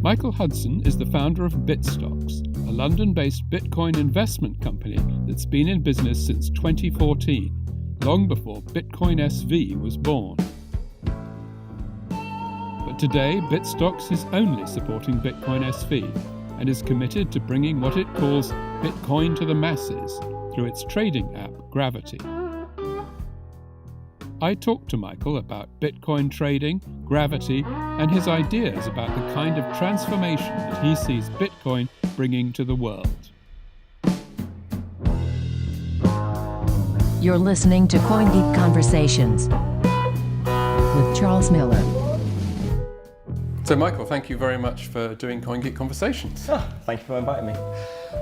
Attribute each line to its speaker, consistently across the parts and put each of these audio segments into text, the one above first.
Speaker 1: Michael Hudson is the founder of BitStocks, a London-based Bitcoin investment company that's been in business since 2014, long before Bitcoin SV was born. But today, BitStocks is only supporting Bitcoin SV and is committed to bringing what it calls Bitcoin to the masses through its trading app, Gravity. I talked to Michael about Bitcoin trading, Gravity, and his ideas about the kind of transformation that he sees Bitcoin bringing to the world.
Speaker 2: You're listening to CoinGeek Conversations with Charles Miller.
Speaker 1: So Michael, thank you very much for doing CoinGeek Conversations.
Speaker 3: Thank you for inviting me.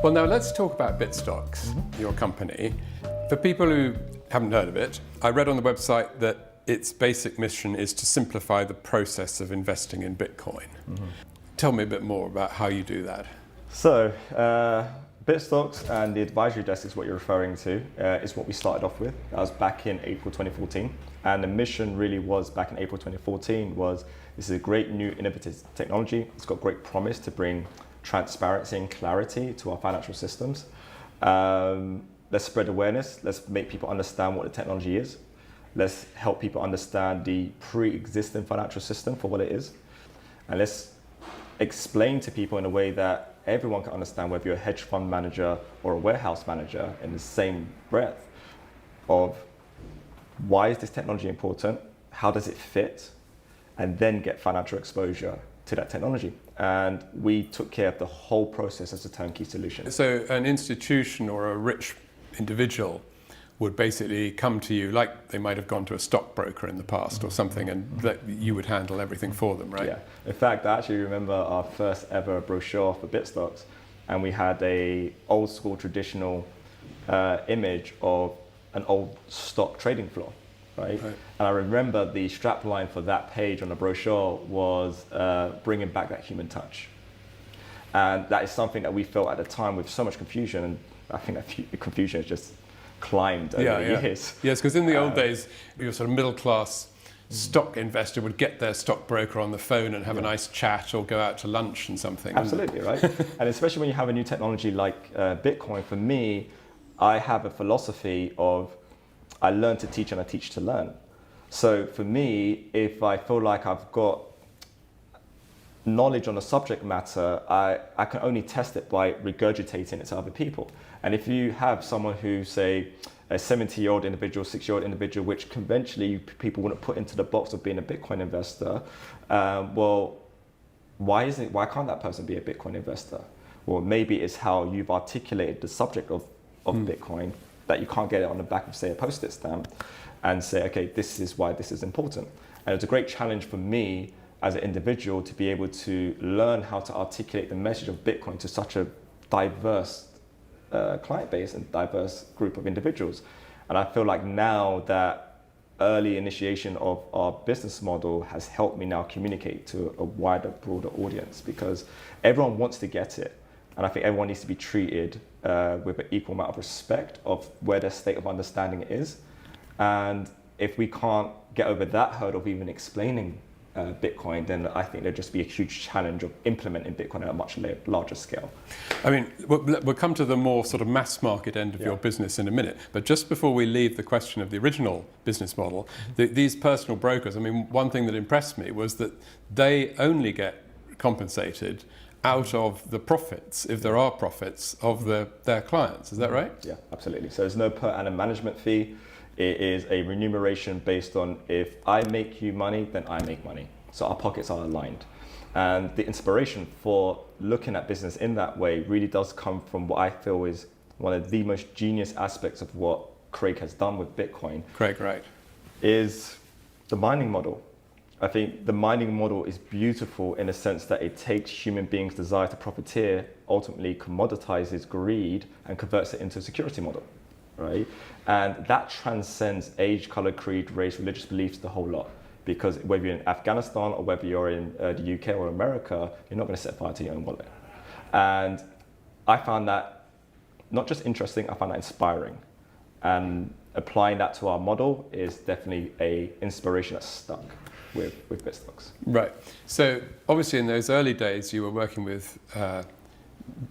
Speaker 1: Well, now let's talk about BitStocks, your company. For people who haven't heard of it, I read on the website that its basic mission is to simplify the process of investing in Bitcoin. Tell me a bit more about how you do that.
Speaker 3: So, BitStocks and the advisory desk is what you're referring to, is what we started off with. That was back in April 2014. And the mission really was, back in April 2014, was this is a great new innovative technology. It's got great promise to bring transparency and clarity to our financial systems. Let's spread awareness. Let's make people understand what the technology is. Let's help people understand the pre-existing financial system for what it is. And let's explain to people in a way that everyone can understand, whether you're a hedge fund manager or a warehouse manager, in the same breath of why is this technology important? How does it fit? And then get financial exposure to that technology. And we took care of the whole process as a turnkey solution.
Speaker 1: So an institution or a rich individual would basically come to you, like they might have gone to a stockbroker in the past or something, and that you would handle everything for them, right?
Speaker 3: Yeah. In fact, I actually remember our first ever brochure for BitStocks, and we had a old school traditional image of an old stock trading floor, right? And I remember the strap line for that page on the brochure was bringing back that human touch. And that is something that we felt at the time with so much confusion, and I think that the confusion has just climbed over the years.
Speaker 1: Yes, because in the old days, your sort of middle class stock investor would get their stockbroker on the phone and have a nice chat or go out to lunch and something.
Speaker 3: Absolutely, right? And especially when you have a new technology like Bitcoin, for me, I have a philosophy of I learn to teach and I teach to learn. So for me, if I feel like I've got knowledge on a subject matter, I can only test it by regurgitating it to other people. And if you have someone who, say, a 70-year-old individual, 6-year-old individual, which conventionally people wouldn't put into the box of being a Bitcoin investor, well, why can't that person be a Bitcoin investor? Well, maybe it's how you've articulated the subject of Bitcoin, that you can't get it on the back of, say, a Post-it stamp and say, okay, this is why this is important. And it's a great challenge for me as an individual to be able to learn how to articulate the message of Bitcoin to such a diverse client base and diverse group of individuals. And I feel like now that early initiation of our business model has helped me now communicate to a wider, broader audience, because everyone wants to get it. And I think everyone needs to be treated with an equal amount of respect of where their state of understanding is. And if we can't get over that hurdle of even explaining Bitcoin, then I think there'd just be a huge challenge of implementing Bitcoin at a much larger scale.
Speaker 1: I mean, we'll come to the more sort of mass market end of your business in a minute, but just before we leave the question of the original business model, these personal brokers, I mean, one thing that impressed me was that they only get compensated out of the profits, if there are profits, of their clients. Is that right?
Speaker 3: Yeah, absolutely. So there's no per annum management fee. It is a remuneration based on if I make you money, then I make money. So our pockets are aligned. And the inspiration for looking at business in that way really does come from what I feel is one of the most genius aspects of what Craig has done with Bitcoin.
Speaker 1: Craig, right.
Speaker 3: Is the mining model. I think the mining model is beautiful in a sense that it takes human beings' desire to profiteer, ultimately commoditizes greed and converts it into a security model, right? And that transcends age, color, creed, race, religious beliefs, the whole lot. Because whether you're in Afghanistan or whether you're in the UK or America, you're not going to set fire to your own wallet. And I found that not just interesting, I found that inspiring. And applying that to our model is definitely an inspiration that's stuck. with BitStocks.
Speaker 1: Right. So obviously in those early days you were working with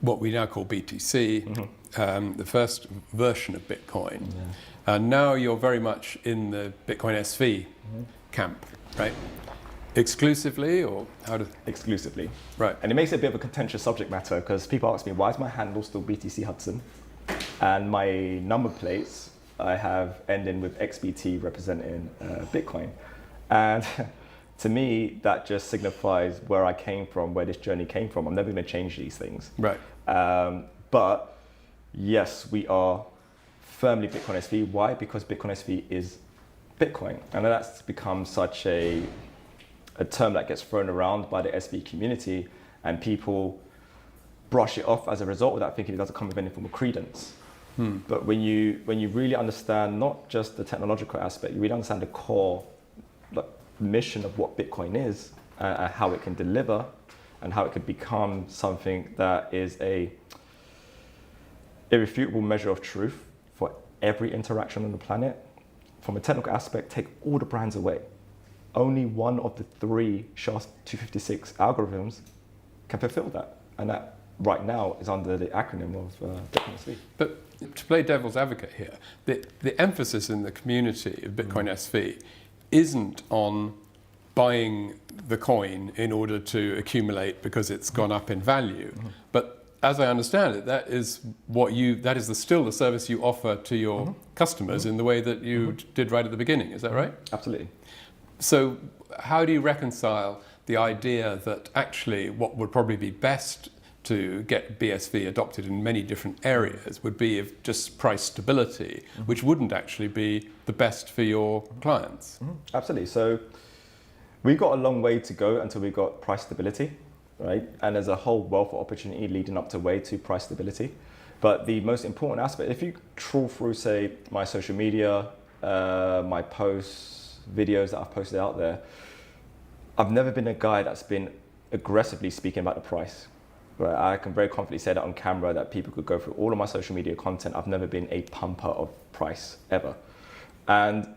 Speaker 1: what we now call BTC, the first version of Bitcoin. And now you're very much in the Bitcoin SV camp, right? Exclusively, or how does...
Speaker 3: Exclusively.
Speaker 1: Right.
Speaker 3: And it makes it a bit of a contentious subject matter because people ask me, why is my handle still BTC Hudson? And my number plates, I have ending with XBT representing Bitcoin. And to me, that just signifies where I came from, where this journey came from. I'm never going to change these things.
Speaker 1: Right.
Speaker 3: But yes, we are firmly Bitcoin SV. Why? Because Bitcoin SV is Bitcoin. And that's become such a term that gets thrown around by the SV community, and people brush it off as a result without thinking it doesn't come with any form of credence. But when you really understand not just the technological aspect, you really understand the core mission of what Bitcoin is, and how it can deliver, and how it can become something that is a irrefutable measure of truth for every interaction on the planet. From a technical aspect, take all the brands away. Only one of the 3 SHA-256 algorithms can fulfill that. And that right now is under the acronym of Bitcoin SV.
Speaker 1: But to play devil's advocate here, the emphasis in the community of Bitcoin SV isn't on buying the coin in order to accumulate because it's gone up in value. But as I understand it, that is still the service you offer to your customers in the way that you did right at the beginning. Is that right?
Speaker 3: Absolutely.
Speaker 1: So how do you reconcile the idea that actually what would probably be best to get BSV adopted in many different areas would be of just price stability, which wouldn't actually be the best for your clients?
Speaker 3: Absolutely. So we got a long way to go until we got price stability, right? And there's a whole wealth of opportunity leading up to way to price stability. But the most important aspect, if you trawl through, say, my social media, my posts, videos that I've posted out there, I've never been a guy that's been aggressively speaking about the price. Right? I can very confidently say that on camera, that people could go through all of my social media content. I've never been a pumper of price, ever. And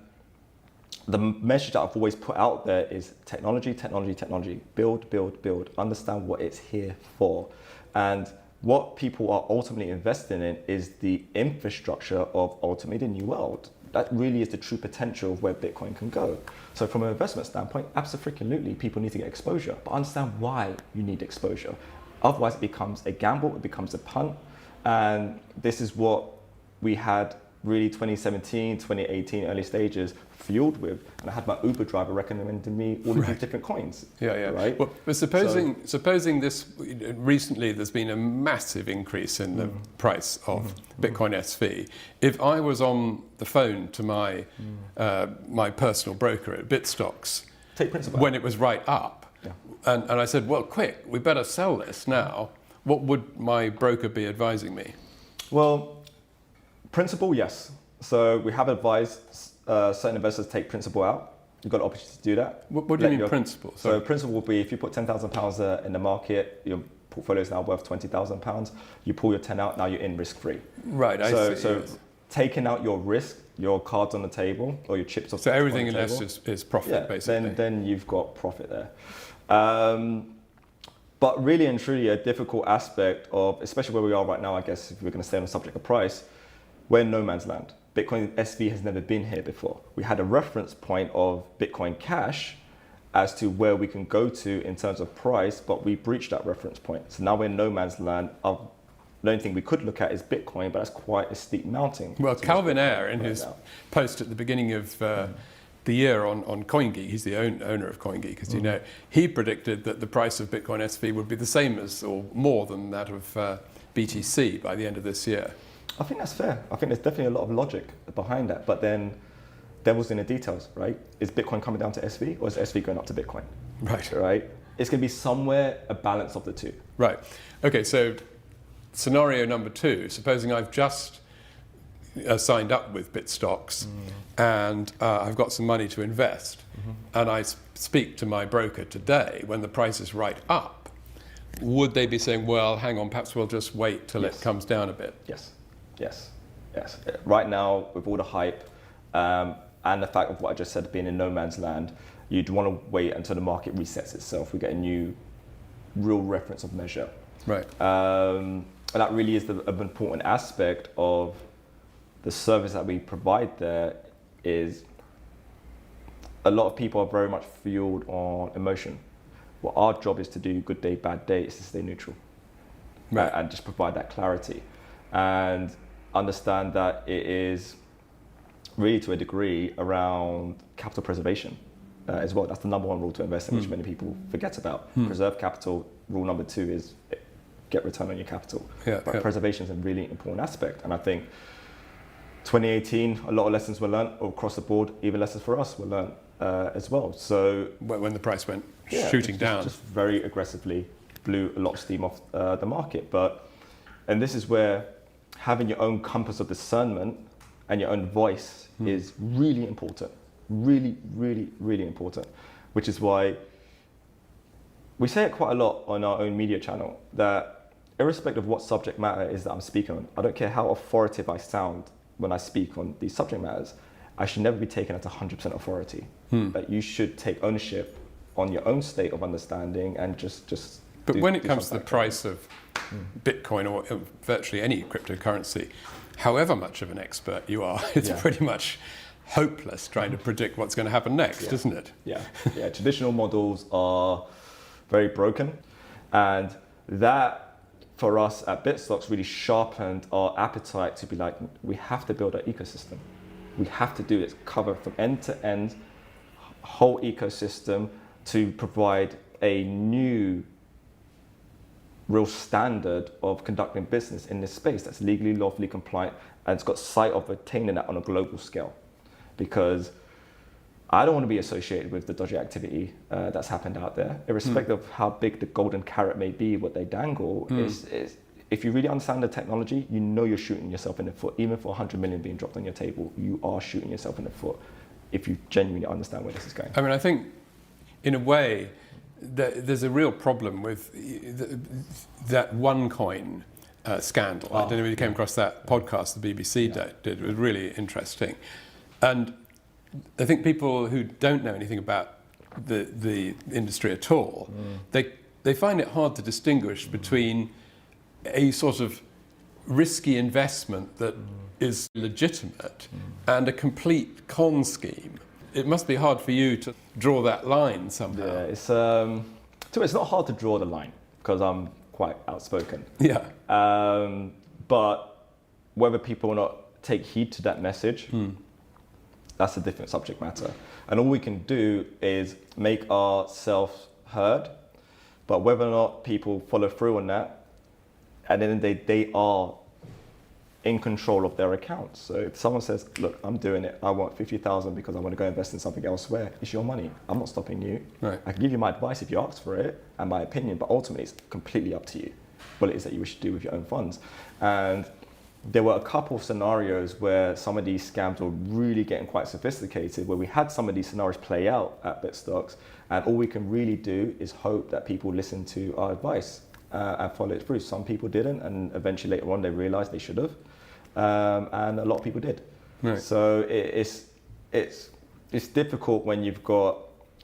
Speaker 3: the message that I've always put out there is technology, technology, technology. Build, build, build. Understand what it's here for. And what people are ultimately investing in is the infrastructure of ultimately the new world. That really is the true potential of where Bitcoin can go. So from an investment standpoint, absolutely, people need to get exposure, but understand why you need exposure. Otherwise it becomes a gamble, it becomes a punt. And this is what we had really 2017, 2018, early stages fueled with. And I had my Uber driver recommending me all of these different coins. Right?
Speaker 1: Well, but supposing this, recently there's been a massive increase in the price of Bitcoin SV. If I was on the phone to my my personal broker at BitStocks,
Speaker 3: take principle
Speaker 1: when it was right up, and I said, well, quick, we better sell this now, what would my broker be advising me?
Speaker 3: Well, principle, yes. So we have advised certain investors take principal out. You've got the opportunity to do that.
Speaker 1: What do you mean principal?
Speaker 3: So principal will be if you put £10,000 in the market, your portfolio is now worth £20,000. You pull your 10 out, now you're in risk-free.
Speaker 1: Right, I see.
Speaker 3: So taking out your risk, your cards on the table, or your chips off the table.
Speaker 1: So everything in this is profit, basically.
Speaker 3: Then you've got profit there. But really and truly a difficult aspect of, especially where we are right now, I guess, if we're going to stay on the subject of price, we're in no man's land. Bitcoin SV has never been here before. We had a reference point of Bitcoin Cash as to where we can go to in terms of price, but we breached that reference point. So now we're in no man's land. The only thing we could look at is Bitcoin, but that's quite a steep mounting.
Speaker 1: Well, Calvin Ayre, in his post at the beginning of the year on CoinGeek, he's the owner of CoinGeek, as you know, he predicted that the price of Bitcoin SV would be the same as or more than that of BTC by the end of this year.
Speaker 3: I think that's fair. I think there's definitely a lot of logic behind that. But then, devil's in the details, right? Is Bitcoin coming down to SV, or is SV going up to Bitcoin? Right. It's going to be somewhere a balance of the two.
Speaker 1: Right. Okay. So, scenario number 2. Supposing I've just signed up with BitStocks, and I've got some money to invest, and I speak to my broker today when the price is right up. Would they be saying, well, hang on, perhaps we'll just wait till it comes down a bit? Yes. Right now, with all the hype and the fact of what I just said, being in no man's land,
Speaker 3: you'd want to wait until the market resets itself. We get a new real reference of measure.
Speaker 1: Right.
Speaker 3: And that really is an important aspect of the service that we provide there. Is a lot of people are very much fueled on emotion. Well, our job is to do good day, bad day, is to stay neutral.
Speaker 1: Right.
Speaker 3: And just provide that clarity and understand that it is really to a degree around capital preservation as well. That's the number one rule to invest in, which many people forget about. Preserve capital. Rule number 2 is get return on your capital. But preservation is a really important aspect. And I think 2018, a lot of lessons were learned across the board, even lessons for us were learned as well. So
Speaker 1: when the price went shooting down.
Speaker 3: Just very aggressively blew a lot of steam off the market. And this is where having your own compass of discernment and your own voice is really important. Really, really, really important. Which is why we say it quite a lot on our own media channel, that irrespective of what subject matter is that I'm speaking on, I don't care how authoritative I sound when I speak on these subject matters, I should never be taken as 100% authority. That you should take ownership on your own state of understanding and just.
Speaker 1: But when it comes to the price of Bitcoin or virtually any cryptocurrency, however much of an expert you are, it's pretty much hopeless trying to predict what's going to happen next, isn't it?
Speaker 3: Yeah. Traditional models are very broken, and that for us at BitStocks really sharpened our appetite to be like, we have to build an ecosystem. We have to do this, cover from end to end, whole ecosystem, to provide a new real standard of conducting business in this space that's legally, lawfully compliant, and it's got sight of attaining that on a global scale. Because I don't want to be associated with the dodgy activity that's happened out there, irrespective of how big the golden carrot may be, what they dangle. Is if you really understand the technology, you know you're shooting yourself in the foot. Even for 100 million being dropped on your table, you are shooting yourself in the foot if you genuinely understand where this is going.
Speaker 1: I mean, I think in a way, there's a real problem with that OneCoin scandal. I don't know if you came across that podcast the BBC did. It was really interesting. And I think people who don't know anything about the industry at all, they find it hard to distinguish between a sort of risky investment that is legitimate and a complete con scheme. It must be hard for you to draw that line somehow.
Speaker 3: Yeah, it's not hard to draw the line because I'm quite outspoken.
Speaker 1: Yeah.
Speaker 3: But whether people will not take heed to that message, that's a different subject matter. And all we can do is make ourselves heard, but whether or not people follow through on that, at the end of the day, they are in control of their accounts. So if someone says, look, I'm doing it, I want 50,000 because I want to go invest in something elsewhere, it's your money. I'm not stopping you.
Speaker 1: Right.
Speaker 3: I can give you my advice if you ask for it and my opinion, but ultimately it's completely up to you what it is that you wish to do with your own funds. And there were a couple of scenarios where some of these scams were really getting quite sophisticated, where we had some of these scenarios play out at BitStocks, and all we can really do is hope that people listen to our advice and follow it through. Some people didn't, and eventually later on they realized they should have, and a lot of people did.
Speaker 1: Right.
Speaker 3: So it's difficult when you've got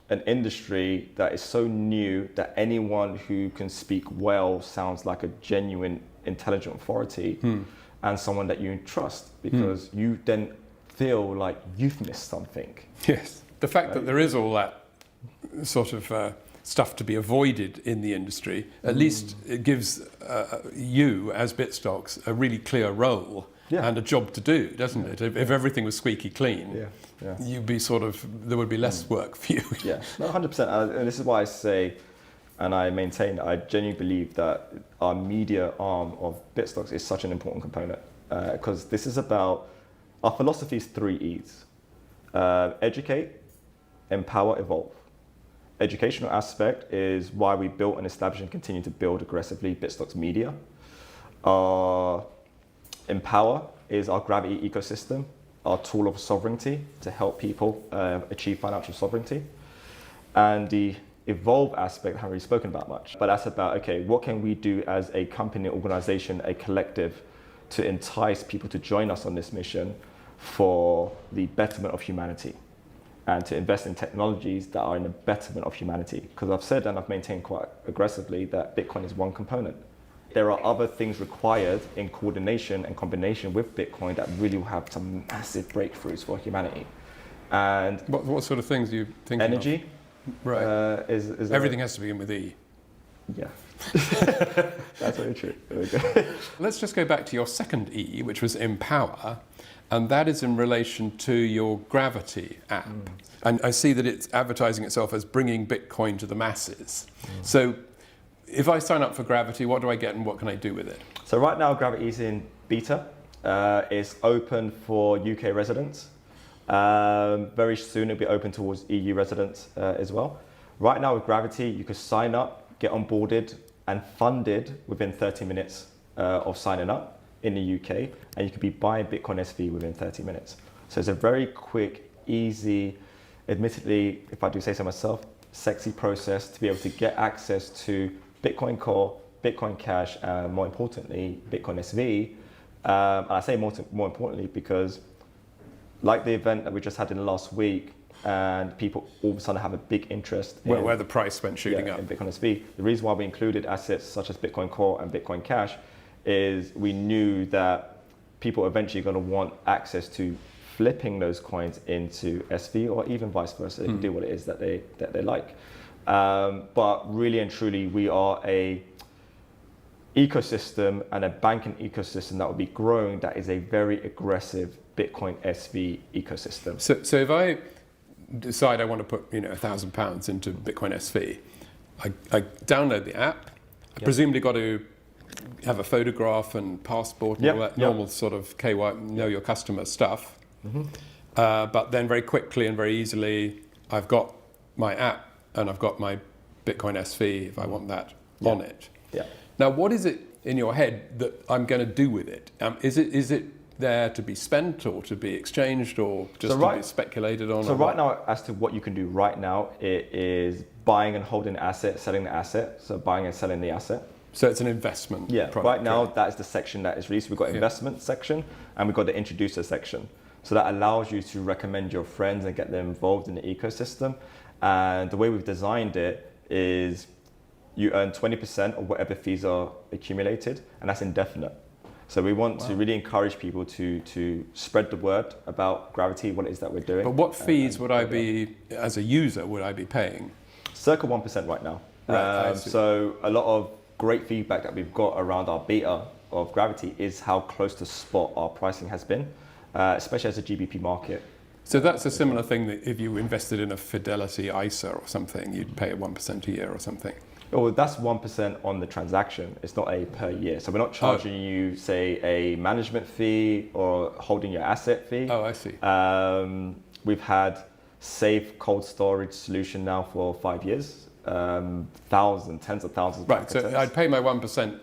Speaker 3: an industry that is so new that anyone who can speak well sounds like a genuine, intelligent authority. And someone that you trust, because you then feel like you've missed something.
Speaker 1: Yes. The fact that there is all that sort of stuff to be avoided in the industry, at least it gives you as BitStocks a really clear role and a job to do, doesn't it? If everything was squeaky clean, you'd be there would be less work for you.
Speaker 3: Yeah, no, 100%. And this is why I say, and I maintain, I genuinely believe that our media arm of BitStocks is such an important component, because this is about, our philosophy is 3 E's. Educate, empower, evolve. Educational aspect is why we built and established and continue to build aggressively BitStocks Media. Empower is our gravity ecosystem, our tool of sovereignty to help people achieve financial sovereignty. And the evolve aspect, I haven't really spoken about much, but that's about, okay, what can we do as a company, organization, a collective to entice people to join us on this mission for the betterment of humanity? and to invest in technologies that are in the betterment of humanity. Because I've said and I've maintained quite aggressively that Bitcoin is one component. There are other things required in coordination and combination with Bitcoin that really will have some massive breakthroughs for humanity. And
Speaker 1: What sort of things do you think?
Speaker 3: energy,
Speaker 1: Right.
Speaker 3: is
Speaker 1: Everything has to begin with E.
Speaker 3: Yeah, that's very true. There we go.
Speaker 1: Let's just go back to your second E, which was empower, and that is in relation to your Gravity app. And I see that it's advertising itself as bringing Bitcoin to the masses. So if I sign up for Gravity, what do I get and what can I do with it?
Speaker 3: So right now, Gravity is in beta. It's open for UK residents. Very soon, it'll be open towards EU residents as well. Right now with Gravity, you can sign up, get onboarded and funded within 30 minutes of signing up in the UK, and you could be buying Bitcoin SV within 30 minutes. So it's a very quick, easy, admittedly, if I do say so myself, sexy process to be able to get access to Bitcoin Core, Bitcoin Cash, and more importantly, Bitcoin SV. And I say more importantly because like the event that we just had in the last week, and people all of a sudden have a big interest in
Speaker 1: Where the price went shooting up.
Speaker 3: in Bitcoin SV. The reason why we included assets such as Bitcoin Core and Bitcoin Cash is we knew that people are eventually going to want access to flipping those coins into SV or even vice versa. They can do what it is that they like. But really and truly, we are a ecosystem and a banking ecosystem that will be growing that is a very aggressive Bitcoin SV ecosystem.
Speaker 1: So if I decide I want to put £1,000 into Bitcoin SV, I download the app. I presumably got to have a photograph and passport and all that normal sort of KY, know your customer stuff. But then very quickly and very easily, I've got my app and I've got my Bitcoin SV if I want that on it.
Speaker 3: Yeah.
Speaker 1: Now, what is it in your head that I'm going to do with it? Is it there to be spent or to be exchanged or just to be speculated on?
Speaker 3: So right now, as to what you can do right now, it is buying and holding the asset, selling the asset. So buying and selling the asset.
Speaker 1: So it's an investment product.
Speaker 3: Right now, that is the section that is released. We've got investment section and we've got the introducer section. So that allows you to recommend your friends and get them involved in the ecosystem. And the way we've designed it is you earn 20% of whatever fees are accumulated, and that's indefinite. So we want to really encourage people to spread the word about Gravity, what it is that we're doing.
Speaker 1: But what fees would I be, as a user, would I be paying?
Speaker 3: Circa 1% right now.
Speaker 1: Right,
Speaker 3: so a lot of great feedback that we've got around our beta of Gravity is how close to spot our pricing has been, especially as a GBP market.
Speaker 1: So that's a similar thing that if you invested in a Fidelity ISA or something, you'd pay 1% a year or something.
Speaker 3: Well, that's 1% on the transaction. It's not a per year. So we're not charging you, say, a management fee or holding your asset fee.
Speaker 1: Oh, I see.
Speaker 3: We've had safe cold storage solution now for 5 years. Tens of thousands.
Speaker 1: Right. So I'd pay my 1%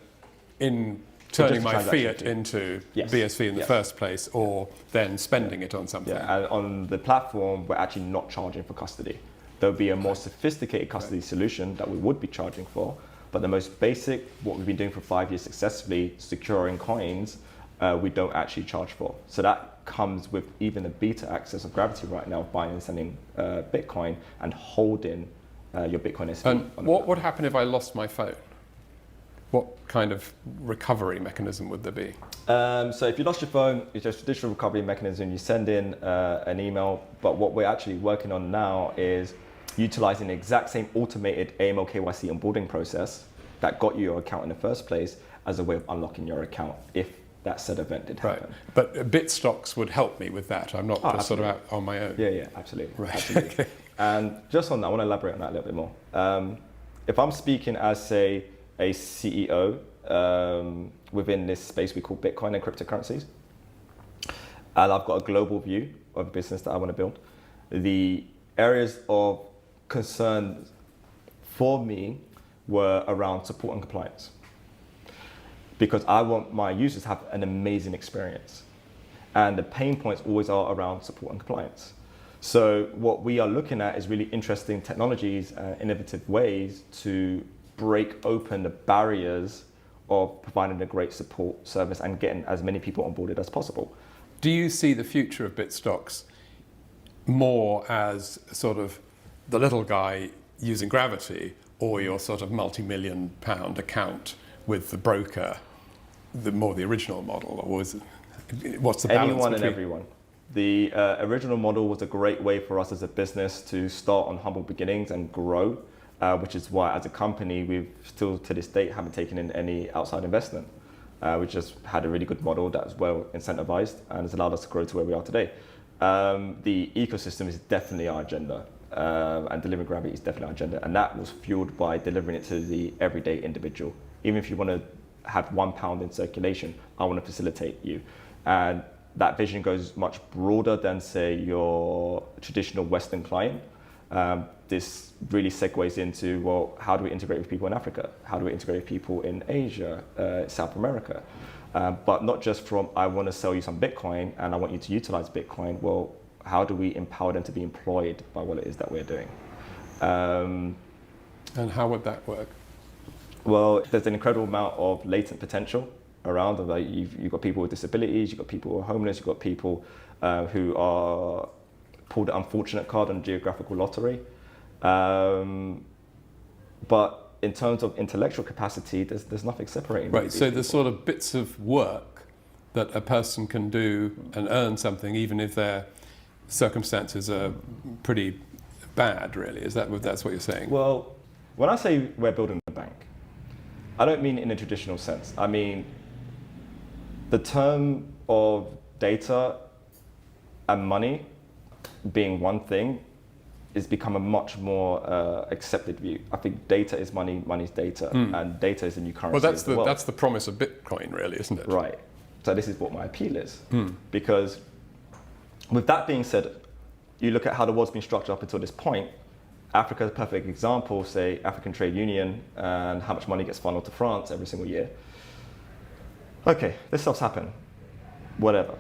Speaker 1: in turning my fiat into BSV in the first place, or then spending it on something.
Speaker 3: Yeah, and on the platform, we're actually not charging for custody. There'll be a more sophisticated custody solution that we would be charging for, but the most basic, what we've been doing for 5 years successfully, securing coins, we don't actually charge for. So that comes with even the beta access of Gravity right now, buying and selling Bitcoin and holding your Bitcoin SV.
Speaker 1: And what would happen if I lost my phone? What kind of recovery mechanism would there be?
Speaker 3: So if you lost your phone, it's just a traditional recovery mechanism. You send in an email, but what we're actually working on now is utilizing the exact same automated AML KYC onboarding process that got you your account in the first place as a way of unlocking your account if that said event did happen.
Speaker 1: Right. But BitStocks would help me with that. I'm not just sort of out on my own.
Speaker 3: Yeah, absolutely.
Speaker 1: Right.
Speaker 3: Absolutely.
Speaker 1: Okay.
Speaker 3: And just on that, I want to elaborate on that a little bit more. If I'm speaking as, say, a CEO within this space we call Bitcoin and cryptocurrencies, and I've got a global view of business that I want to build, the areas of concern for me were around support and compliance, because I want my users to have an amazing experience, and the pain points always are around support and compliance. So what we are looking at is really interesting technologies and innovative ways to break open the barriers of providing a great support service and getting as many people onboarded as possible.
Speaker 1: Do you see the future of BitStocks more as sort of the little guy using gravity, or your sort of multi-million pound account with the broker, the original model, or what's the balance
Speaker 3: Anyone
Speaker 1: between?
Speaker 3: and everyone. The original model was a great way for us as a business to start on humble beginnings and grow, which is why as a company we've still to this date haven't taken in any outside investment. We just had a really good model that was well incentivized and has allowed us to grow to where we are today. The ecosystem is definitely our agenda, and delivering gravity is definitely our agenda, and that was fueled by delivering it to the everyday individual. Even if you want to have £1 in circulation, I want to facilitate you. And that vision goes much broader than, say, your traditional Western client. This really segues into, well, how do we integrate with people in Africa? How do we integrate with people in Asia, South America? But not just from, I want to sell you some Bitcoin and I want you to utilize Bitcoin. Well, how do we empower them to be employed by what it is that we're doing?
Speaker 1: And how would that work?
Speaker 3: Well, there's an incredible amount of latent potential around. Like you've got people with disabilities, you've got people who are homeless, you've got people who are pulled an unfortunate card on geographical lottery. But in terms of intellectual capacity, there's nothing separating.
Speaker 1: Right, so there's sort of bits of work that a person can do and earn something, even if their circumstances are pretty bad, really. That's what you're saying?
Speaker 3: Well, when I say we're building a bank, I don't mean in a traditional sense. I mean, the term of data and money being one thing is become a much more accepted view. I think data is money, money's data, and data is the new currency.
Speaker 1: Well, that's the promise of Bitcoin, really, isn't it?
Speaker 3: Right. So this is what my appeal is. Because with that being said, you look at how the world's been structured up until this point. Africa is a perfect example, say African Trade Union, and how much money gets funneled to France every single year. Okay, this stuff's happened, whatever.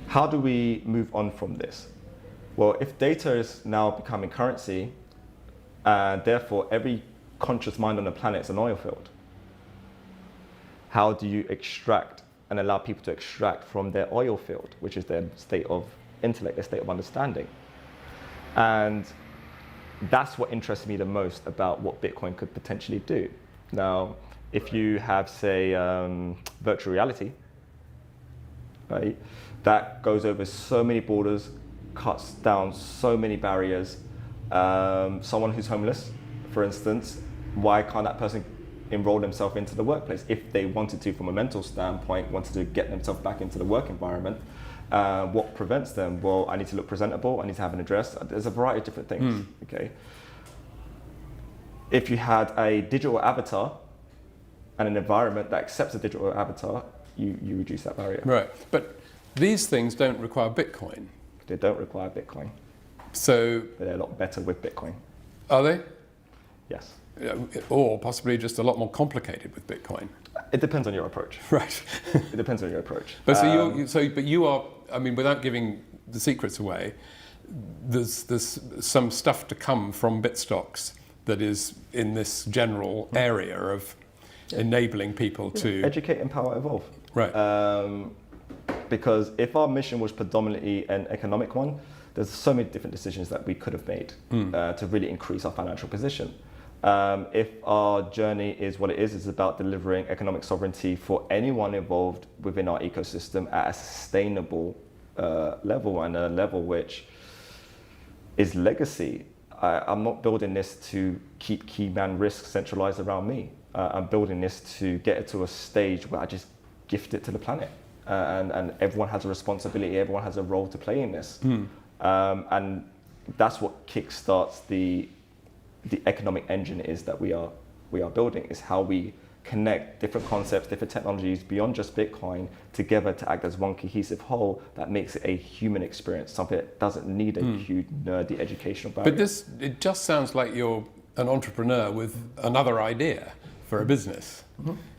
Speaker 3: How do we move on from this? Well, if data is now becoming currency, and therefore every conscious mind on the planet is an oil field, how do you extract and allow people to extract from their oil field, which is their state of intellect, their state of understanding? And that's what interests me the most about what Bitcoin could potentially do. Now, if you have, say, virtual reality, right, that goes over so many borders, cuts down so many barriers. Someone who's homeless, for instance, why can't that person enroll themselves into the workplace if they wanted to, from a mental standpoint, wanted to get themselves back into the work environment? What prevents them? Well, I need to look presentable, I need to have an address. There's a variety of different things, okay? If you had a digital avatar and an environment that accepts a digital avatar, you reduce that barrier.
Speaker 1: Right, but these things don't require Bitcoin.
Speaker 3: They don't require Bitcoin.
Speaker 1: So
Speaker 3: They're a lot better with Bitcoin.
Speaker 1: are they?
Speaker 3: Yes.
Speaker 1: Or possibly just a lot more complicated with Bitcoin.
Speaker 3: It depends on your approach.
Speaker 1: Right.
Speaker 3: It depends on your approach.
Speaker 1: But but you are. I mean, without giving the secrets away, there's some stuff to come from Bitstocks that is in this general area of enabling people to
Speaker 3: educate, empower, evolve.
Speaker 1: Right.
Speaker 3: Because if our mission was predominantly an economic one, there's so many different decisions that we could have made to really increase our financial position. If our journey is what it is about delivering economic sovereignty for anyone involved within our ecosystem at a sustainable level, and a level which is legacy. I'm not building this to keep key man risk centralized around me. I'm building this to get it to a stage where I just gift it to the planet. And everyone has a responsibility, everyone has a role to play in this. And that's what kickstarts the economic engine is that we are building, is how we connect different concepts, different technologies beyond just Bitcoin together to act as one cohesive whole that makes it a human experience, something that doesn't need a huge nerdy educational barrier.
Speaker 1: But it just sounds like you're an entrepreneur with another idea for a business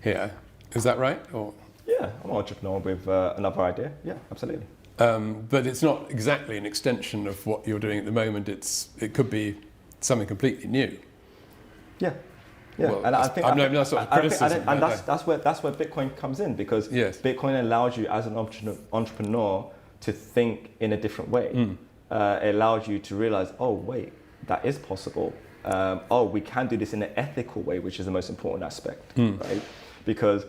Speaker 1: here. Is that right? Or?
Speaker 3: Yeah, I'm an entrepreneur with another idea. Yeah, absolutely.
Speaker 1: But it's not exactly an extension of what you're doing at the moment. It could be something completely new.
Speaker 3: Yeah. Yeah,
Speaker 1: well,
Speaker 3: and I think
Speaker 1: that's sort of criticism.
Speaker 3: And that's where Bitcoin comes in, because
Speaker 1: yes.
Speaker 3: Bitcoin allows you as an entrepreneur to think in a different way. It allows you to realize, oh, wait, that is possible. We can do this in an ethical way, which is the most important aspect, right? Because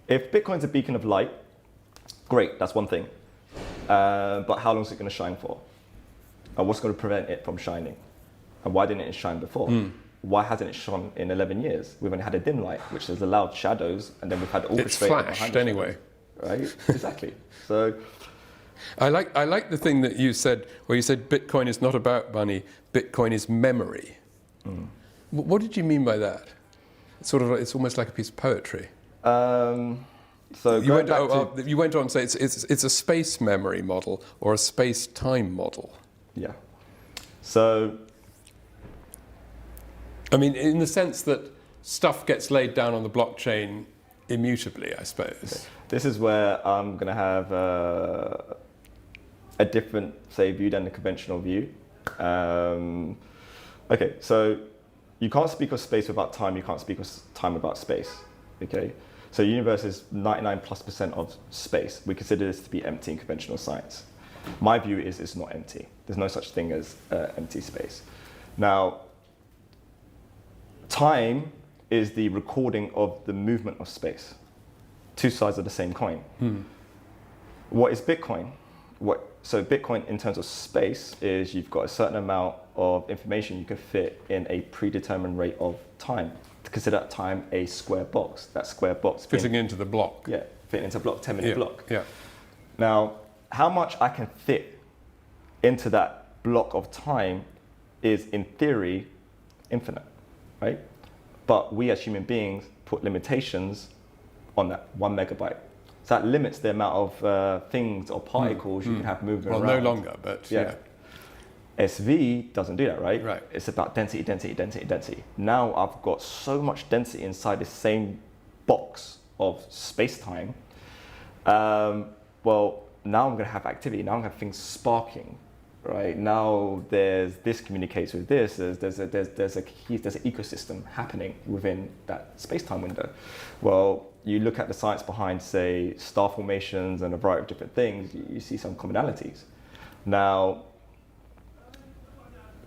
Speaker 3: if Bitcoin's a beacon of light, great, that's one thing. But how long is it going to shine for? And what's going to prevent it from shining? And why didn't it shine before? Why hasn't it shone in 11 years? We've only had a dim light, which has allowed shadows, and then we've had orchestrated.
Speaker 1: It's flashed anyway.
Speaker 3: Right? Exactly. So
Speaker 1: I like the thing that you said, where you said Bitcoin is not about money, Bitcoin is memory. What did you mean by that? It's almost like a piece of poetry.
Speaker 3: So
Speaker 1: you went on to say it's a space memory model or a space-time model.
Speaker 3: Yeah. So,
Speaker 1: I mean, in the sense that stuff gets laid down on the blockchain immutably, I suppose.
Speaker 3: Okay. This is where I'm going to have a different, say, view than the conventional view. Okay, so you can't speak of space without time. You can't speak of time without space. Okay, so the universe is 99+% of space. We consider this to be empty in conventional science. My view is it's not empty. There's no such thing as empty space. Now, time is the recording of the movement of space. Two sides of the same coin. What is Bitcoin? So Bitcoin in terms of space is you've got a certain amount of information you can fit in a predetermined rate of time. To consider that time a square box. That square box
Speaker 1: fitting into the block.
Speaker 3: Yeah, fitting into a block, 10-minute block.
Speaker 1: Yeah.
Speaker 3: Now, how much I can fit into that block of time is, in theory, infinite, right? But we as human beings put limitations on that 1 megabyte. So that limits the amount of things or particles you can have moving around.
Speaker 1: Well, no longer, but yeah.
Speaker 3: SV doesn't do that, right?
Speaker 1: Right.
Speaker 3: It's about density, density, density, density. Now I've got so much density inside the same box of space-time. Well, now I'm going to have activity. Now I'm going to have things sparking, right? Now this communicates with this. There's an ecosystem happening within that space-time window. Well, you look at the science behind, say, star formations and a variety of different things, you see some commonalities. Now,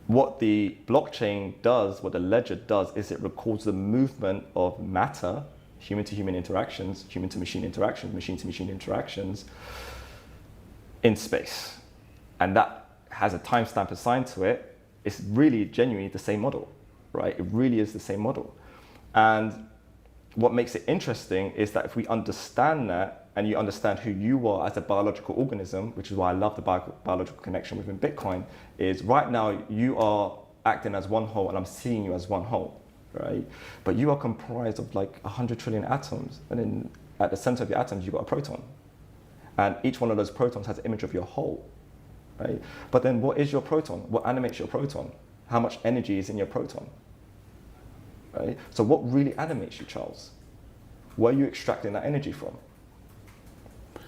Speaker 3: what the blockchain does, what the ledger does, is it records the movement of matter, human-to-human interactions, human-to-machine interactions, machine-to-machine interactions in space. And that has a timestamp assigned to it. It's really genuinely the same model, right? It really is the same model. And what makes it interesting is that if we understand that, and you understand who you are as a biological organism, which is why I love the biological connection within Bitcoin, is right now you are acting as one whole and I'm seeing you as one whole, right? But you are comprised of like 100 trillion atoms, and then at the center of your atoms, you've got a proton. And each one of those protons has an image of your whole, right? But then what is your proton? What animates your proton? How much energy is in your proton, right? So what really animates you, Charles? Where are you extracting that energy from?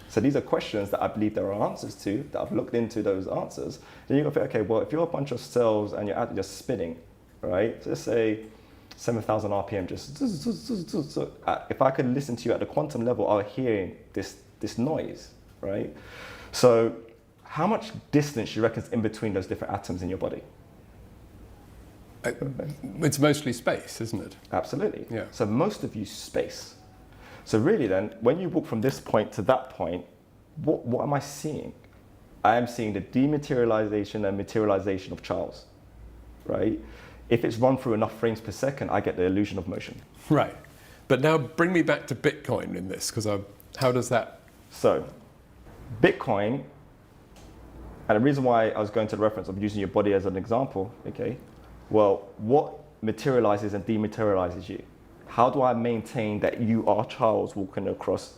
Speaker 3: So these are questions that I believe there are answers to, that I've looked into those answers. Then you've got to think, okay, well, if you're a bunch of cells and you're just spinning, right? So let's say 7,000 RPM, if I could listen to you at the quantum level, I'll hear this noise, right? So how much distance do you reckon is in between those different atoms in your body?
Speaker 1: It's mostly space, isn't it?
Speaker 3: Absolutely.
Speaker 1: Yeah.
Speaker 3: So most of you space. So really then, when you walk from this point to that point, what am I seeing? I am seeing the dematerialization and materialization of Charles, right? If it's run through enough frames per second, I get the illusion of motion.
Speaker 1: Right. But now bring me back to Bitcoin in this, because how does that?
Speaker 3: So Bitcoin, and the reason why I was going to the reference of using your body as an example, okay? Well, what materializes and dematerializes you? How do I maintain that you are Charles walking across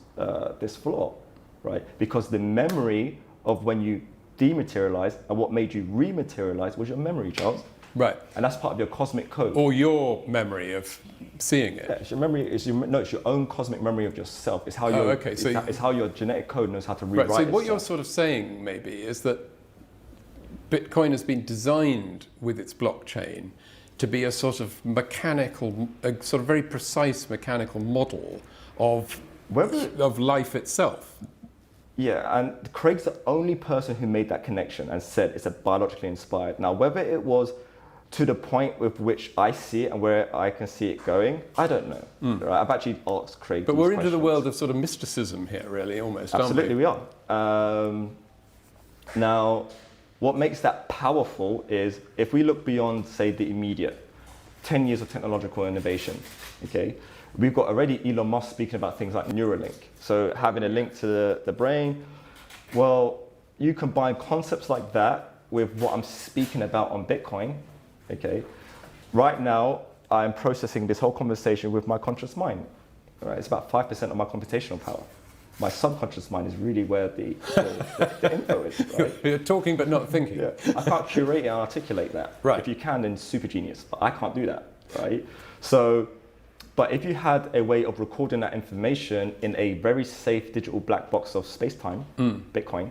Speaker 3: this floor, right? Because the memory of when you dematerialized and what made you rematerialize was your memory, Charles.
Speaker 1: Right.
Speaker 3: And that's part of your cosmic code.
Speaker 1: Or your memory of seeing it.
Speaker 3: Yeah, it's your memory. It's your own cosmic memory of yourself. It's how it's how your genetic code knows how to rewrite
Speaker 1: right. So what
Speaker 3: itself.
Speaker 1: you're sort of saying maybe is that Bitcoin has been designed with its blockchain to be a sort of mechanical, a sort of very precise mechanical model of life itself.
Speaker 3: Yeah, and Craig's the only person who made that connection and said it's a biologically inspired. Now, whether it was to the point with which I see it and where I can see it going, I don't know. Right? I've actually asked Craig.
Speaker 1: But
Speaker 3: these
Speaker 1: we're into the
Speaker 3: questions.
Speaker 1: world of sort of mysticism here, really, almost,
Speaker 3: Absolutely,
Speaker 1: aren't
Speaker 3: we are. Now, what makes that powerful is if we look beyond, say, the immediate 10 years of technological innovation, okay? We've got already Elon Musk speaking about things like Neuralink. So having a link to the brain, well, you combine concepts like that with what I'm speaking about on Bitcoin, okay? Right now, I'm processing this whole conversation with my conscious mind. Right? It's about 5% of my computational power. My subconscious mind is really where the info is, right?
Speaker 1: You're talking but not thinking.
Speaker 3: Yeah. I can't curate and articulate that.
Speaker 1: Right.
Speaker 3: If you can, then super genius. But I can't do that, right? So, but if you had a way of recording that information in a very safe digital black box of space-time, Bitcoin,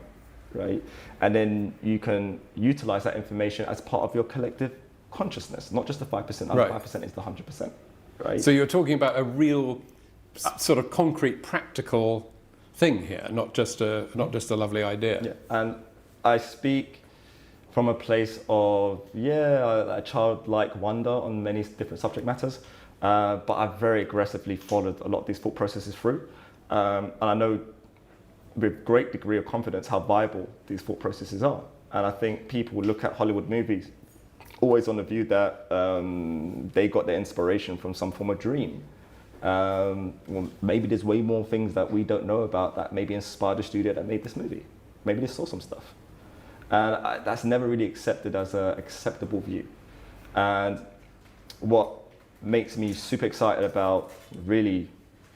Speaker 3: right? And then you can utilize that information as part of your collective consciousness, not just the 5%, the
Speaker 1: Right.
Speaker 3: 5% is the 100%, right?
Speaker 1: So you're talking about a real sort of concrete, practical thing here, not just a lovely idea.
Speaker 3: Yeah, and I speak from a place of, a childlike wonder on many different subject matters, but I've very aggressively followed a lot of these thought processes through. And I know with great degree of confidence how viable these thought processes are. And I think people look at Hollywood movies always on the view that they got their inspiration from some form of dream. Well, maybe there's way more things that we don't know about that maybe inspired the studio that made this movie. Maybe they saw some stuff. And that's never really accepted as an acceptable view. And what makes me super excited about really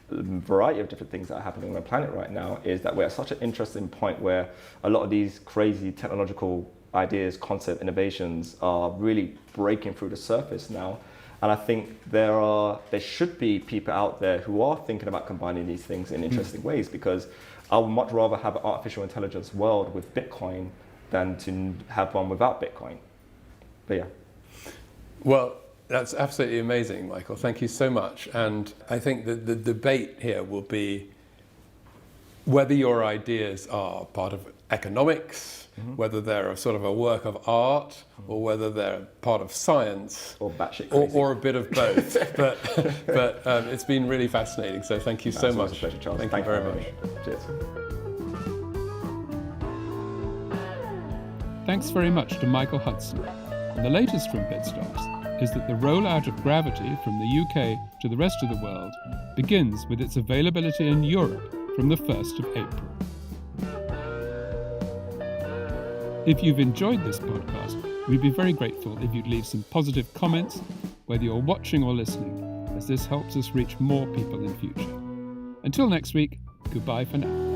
Speaker 3: a variety of different things that are happening on the planet right now is that we're at such an interesting point where a lot of these crazy technological ideas, concept, innovations are really breaking through the surface now. And I think there should be people out there who are thinking about combining these things in interesting ways, because I would much rather have an artificial intelligence world with Bitcoin than to have one without Bitcoin. But yeah.
Speaker 1: Well, that's absolutely amazing, Michael. Thank you so much. And I think that the debate here will be whether your ideas are part of economics, whether they're a sort of a work of art, or whether they're part of science,
Speaker 3: Or batshit crazy.
Speaker 1: or a bit of both. but it's been really fascinating. So thank you so
Speaker 3: It's always
Speaker 1: much.
Speaker 3: a pleasure, Charles.
Speaker 1: Thank you very much.
Speaker 3: Cheers.
Speaker 4: Thanks very much to Michael Hudson. And the latest from BitStocks is that the rollout of Gravity from the UK to the rest of the world begins with its availability in Europe from the 1st of April. If you've enjoyed this podcast, we'd be very grateful if you'd leave some positive comments, whether you're watching or listening, as this helps us reach more people in future. Until next week, goodbye for now.